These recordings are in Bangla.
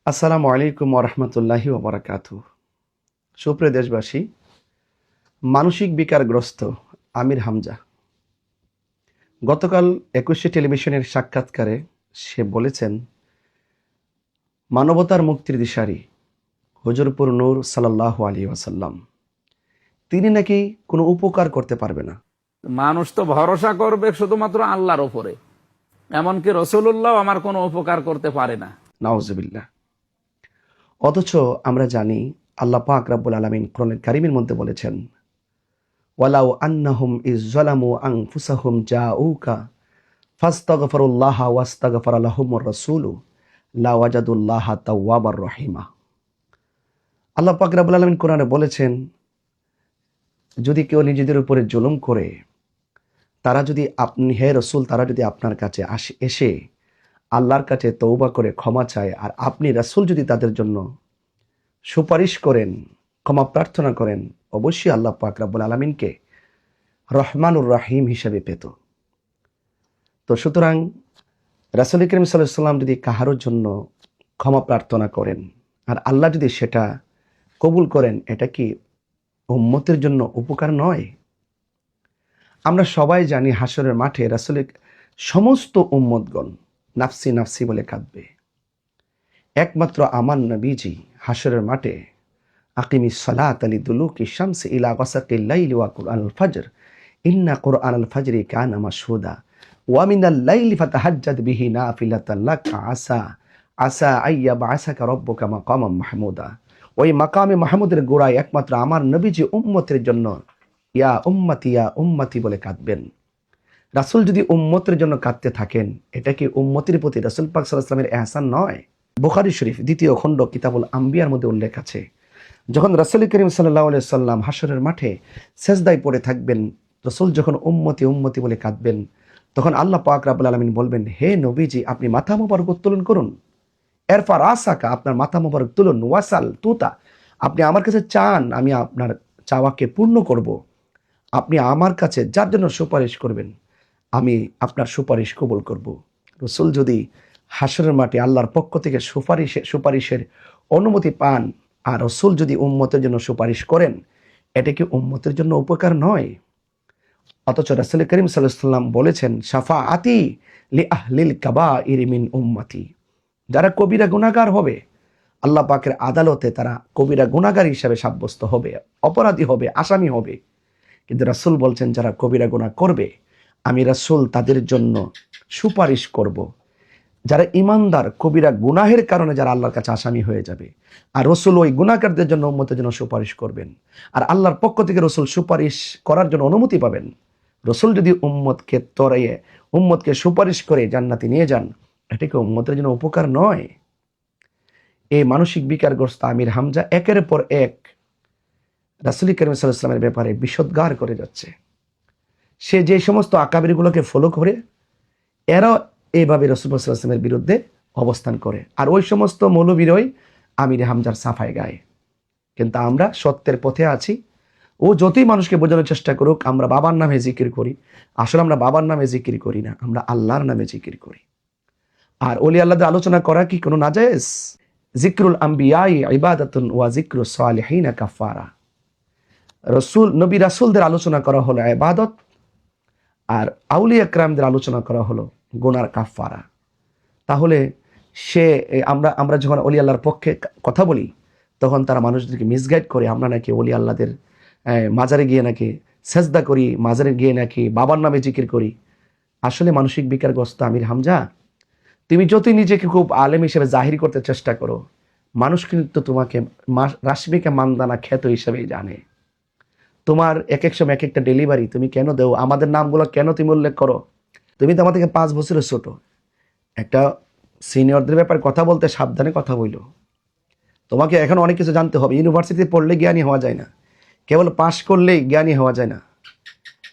আসসালামু আলাইকুম ওরহমতুল্লাহি ওবরাকাতু। সুপ্রিয় দেশবাসী, মানসিক বিকারগ্রস্ত আমির হামজা গতকাল ২১শে টেলিভিশনের সাক্ষাৎকারে সে বলেছেন, মানবতার মুক্তির দিশারি হুজুরপুর নূর সাল্লাল্লাহু আলাইহি ওয়াসাল্লাম তিনি নাকি কোনো উপকার করতে পারবে না। মানুষ তো ভরসা করবে শুধুমাত্র আল্লাহর উপরে, এমনকি রসুল্লাহ আমার কোনো উপকার করতে পারে না। নাউজুবিল্লাহ। অথচ আমরা জানি আল্লাহ পাক রব্বুল আলামিন কোরআনুল কারীমের মধ্যে বলেছেন, ওয়ালাউ আন্নাহুম ইয যালামু আনফুসাহুম জাউকা ফাস্তাগফিরুল্লাহা ওয়াস্তাগফারা লাহুমুর রাসূলু লাওয়াজাদুল্লাহা তাওয়াবার রহিমা। আল্লাহ পাক রব্বুল আলামিন কোরআনে বলেছেন, যদি কেউ নিজেদের উপরে জুলুম করে, তারা যদি হে রাসূল, তারা যদি আপনার কাছে এসে আল্লাহর কাছে তওবা করে ক্ষমা চায়, আর আপনি রাসূল যদি তাদের জন্য সুপারিশ করেন, ক্ষমা প্রার্থনা করেন, অবশ্যই আল্লাহ পাক রব্বুল আলামিনকে রহমানুর রাহিম হিসেবে পেত। তো সুতরাং রাসূল করিম সাল্লাল্লাহু আলাইহি ওয়াসাল্লাম যদি কাহারোর জন্য ক্ষমা প্রার্থনা করেন আর আল্লাহ যদি সেটা কবুল করেন, এটা কি উম্মতের জন্য উপকার নয়? আমরা সবাই জানি হাসরের মাঠে রাসূলের সমস্ত উম্মতগণ নাফসি নাফসি বলে কাঁদবে। একমাত্র আমার নবীজি হাসরের মাঠে আকিমিস সালাত লিদুলুকি শামসি ইলা গাসাকিল লাইলি ওয়া কুরআনুল ফাজর ইন্না কুরআনাল ফাজরি কানা মাশহুদা ওয়া মিনাল লাইলি ফাতাহাজ্জাদ বিহি নাফিলাতান লাক আসা আইয়াবআসাকা রাব্বুকা মাকামাম মাহমুদা। ওই মাকামে মাহমুদের গোড়ায় একমাত্র আমার নবীজি উম্মতের জন্য ইয়া উম্মতি বলে কাঁদবেন। রাসূল যদি উম্মতের জন্য কাঁদতে থাকেন, এটা কি উম্মতের প্রতি রাসূল পাক সাল্লাল্লাহু আলাইহি ওয়াসাল্লামের ইহসান নয়? বুখারী শরীফ ২য় খণ্ড কিতাবুল আম্বিয়ার মধ্যে উল্লেখ আছে, যখন রাসূল করিম সাল্লাল্লাহু আলাইহি ওয়াসাল্লাম হাসরের মাঠে সেজদায় পড়ে থাকবেন, রাসূল যখন উম্মতি বলে কাঁদবেন, তখন আল্লাহ পাক রব্বুল আলামিন বলবেন, হে নবীজি, আপনি মাথা মোবারক উত্তোলন করুন, এরফা রাসাকা, আপনার মাথা মোবারক তুলুন, ওয়াসাল তুতা, আপনি আমার কাছে চান, আমি আপনার চাওয়াকে পূর্ণ করব। আপনি আমার কাছে যার জন্য সুপারিশ করবেন, আমি আপনার সুপারিশ কবুল করব। রাসূল যদি হাসরের মাঠে আল্লাহর পক্ষ থেকে সুপারিশের অনুমতি পান, আর রাসূল যদি উম্মতের জন্য সুপারিশ করেন, এটা কি উম্মতের জন্য উপকার নয়? অথচ রাসূল করিম সাল্লাল্লাহু আলাইহি ওয়াসাল্লাম বলেছেন, শাফাআতি লি আহলিল কাবাইর মিন উম্মতি, যারা কবিরা গুনাহগার হবে আল্লাহ পাকের আদালতে তারা কবিরা গুনাহগার হিসাবে সাব্যস্ত হবে, অপরাধী হবে, আসামি হবে। কিন্তু রাসূল বলছেন, যারা কবিরা গুনাহ করবে আমি রাসূল তাদের জন্য সুপারিশ করব। যারা ইমানদার কবিরা গুনাহের কারণে যারা আল্লাহর কাছে আসামি হয়ে যাবে, আর রাসূল ওই গুনাহগারদের জন্য উম্মতের জন্য সুপারিশ করবেন, আর আল্লাহর পক্ষ থেকে রাসূল সুপারিশ করার জন্য অনুমতি পাবেন। রাসূল যদি উম্মতকে সুপারিশ করে জান্নাতে নিয়ে যান, এটা কি উম্মতের জন্য উপকার নয়? এই মানসিক বিকারগ্রস্ত আমির হামজা একের পর এক রাসূল করিম সাল্লাল্লাহু আলাইহি ওয়াসাল্লামের ব্যাপারে বিষোদ্গার করে যাচ্ছে। সে যে সমস্ত আকাবিরগুলোকে ফলো করে, এরাও এইভাবে রাসূল সাল্লাল্লাহু আলাইহি ওয়াসাল্লামের বিরুদ্ধে অবস্থান করে, আর ওই সমস্ত মৌলবীরাই আমির হামজার সাফায় গায়। কিন্তু আমরা সত্যের পথে আছি। ও যতই মানুষকে বোঝানোর চেষ্টা করুক আমরা বাবার নামে জিকির করি, আসলে আমরা বাবার নামে জিকির করি না, আমরা আল্লাহর নামে জিকির করি। আর ওলি আল্লাহদের আলোচনা করা কি কোনো নাজায়েজ? জিক্রুল আম্বিয়াই ইবাদাতুন ওয়া জিক্রুস সালিহিনা কাফারা। নবী রাসূলদের আলোচনা করা হলো ইবাদত, আর আউলিয়া কিরামদের আলোচনা করা হলো গুনার কাফারা। তাহলে আমরা যখন ওলি আল্লাহর পক্ষে কথা বলি, তখন তারা মানুষদেরকে মিসগাইড করে, আমরা নাকি ওলি আল্লাহদের মাজারে গিয়ে নাকি সেজদা করি, মাজারে গিয়ে নাকি বাবার নামে জিকির করি। আসলে মানসিক বিকারগ্রস্ত আমির হামজা, তুমি যতই নিজেকে খুব আলেম হিসেবে জাহির করতে চেষ্টা করো, মানুষ কিন্তু তোমাকে রাশমিকা মানদানা খ্যাত হিসেবেই জানে। তোমার এক এক সময় এক একটা ডেলিভারি তুমি কেন দেও, আমাদের নামগুলো কেন তুমি উল্লেখ করো? তুমি তো আমার থেকে 5 বছরের ছোট। একটা সিনিয়রদের ব্যাপারে কথা বলতে সাবধানে কথা বইলো। তোমাকে এখন অনেক কিছু জানতে হবে। ইউনিভার্সিটিতে পড়লে জ্ঞানী হওয়া যায় না, কেবল পাশ করলেই জ্ঞানী হওয়া যায় না।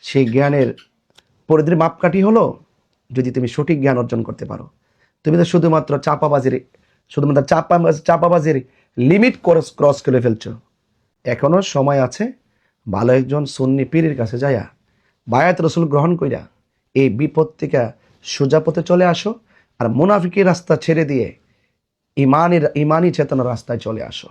সেই জ্ঞানের পরিধির মাপকাঠি হলো যদি তুমি সঠিক জ্ঞান অর্জন করতে পারো। তুমি তো শুধুমাত্র চাপাবাজির লিমিট ক্রস করে ফেলছো। এখনো সময় আছে, ভালো একজন সুন্নি পীরের কাছে যায়া বায়াত রাসূল গ্রহণ কইরা এই বিপদ থেকে সোজা পথে চলে আসো, আর মুনাফিকের রাস্তা ছেড়ে দিয়ে ইমানি চেতনার রাস্তায় চলে আসো।